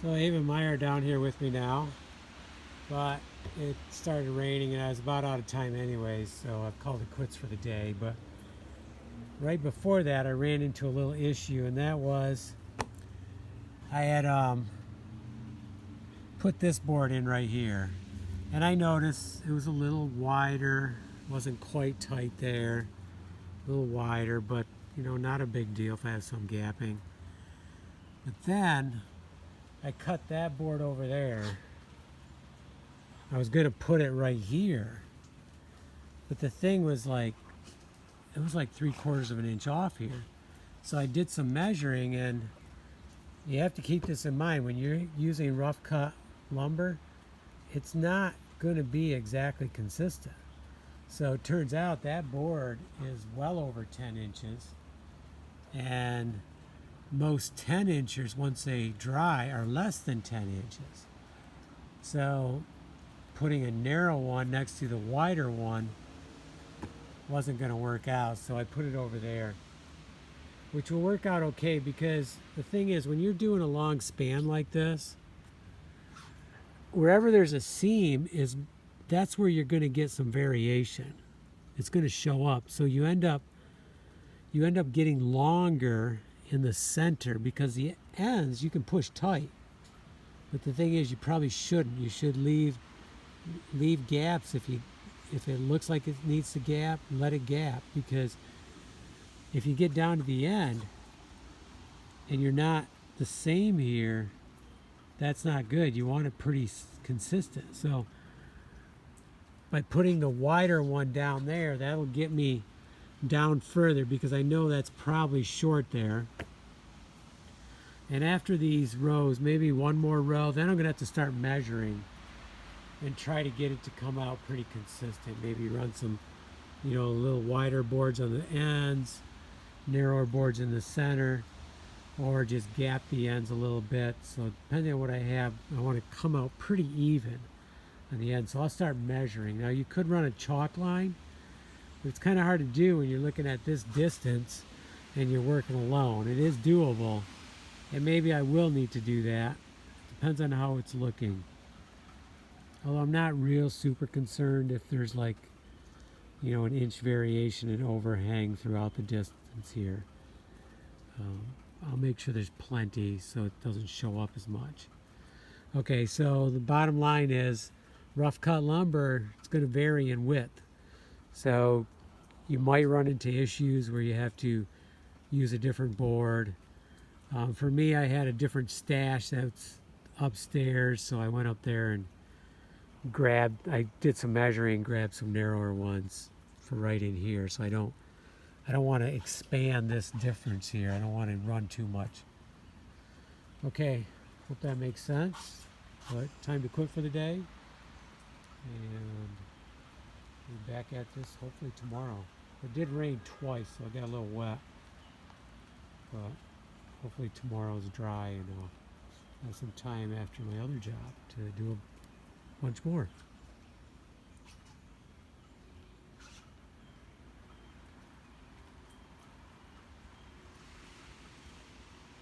So Ava and Maya are down here with me now, but it started raining and I was about out of time anyways, so I've called it quits for the day. But right before that, I ran into a little issue, and that was I had put this board in right here, and I noticed it was a little wider, wasn't quite tight there, a little wider, but not a big deal if I have some gapping. But then I cut that board over there. I was going to put it right here, but the thing was it was like 3/4 of an inch off here. So I did some measuring, and you have to keep this in mind when you're using rough cut lumber. It's not going to be exactly consistent. So it turns out that board is well over 10 inches, and most 10 inches once they dry are less than 10 inches. So putting a narrow one next to the wider one wasn't going to work out, so I put it over there, which will work out okay, because the thing is, when you're doing a long span like this, wherever there's a seam that's where you're going to get some variation. It's going to show up, so you end up getting longer in the center, because the ends you can push tight, but the thing is, you probably shouldn't. You should leave gaps. If it looks like it needs to gap, let it gap, because if you get down to the end and you're not the same here, that's not good. You want it pretty consistent. So by putting the wider one down there, that'll get me down further, because I know that's probably short there. And after these rows, maybe one more row, then I'm gonna have to start measuring and try to get it to come out pretty consistent. Maybe run some, a little wider boards on the ends, narrower boards in the center, or just gap the ends a little bit. So depending on what I have, I want to come out pretty even on the end. So I'll start measuring. Now you could run a chalk line, but it's kind of hard to do when you're looking at this distance and you're working alone. It is doable, and maybe I will need to do that. Depends on how it's looking. Although I'm not real super concerned if there's an inch variation in overhang throughout the distance here. I'll make sure there's plenty so it doesn't show up as much. Okay, so the bottom line is rough cut lumber, it's going to vary in width. So you might run into issues where you have to use a different board. For me, I had a different stash that's upstairs, so I went up there and I did some measuring, grabbed some narrower ones for right in here, so I don't want to expand this difference here. I don't want to run too much. Okay, hope that makes sense. But time to quit for the day, and be back at this hopefully tomorrow. It did rain twice, so I got a little wet, but hopefully tomorrow's dry, and I'll have some time after my other job to do a bunch more.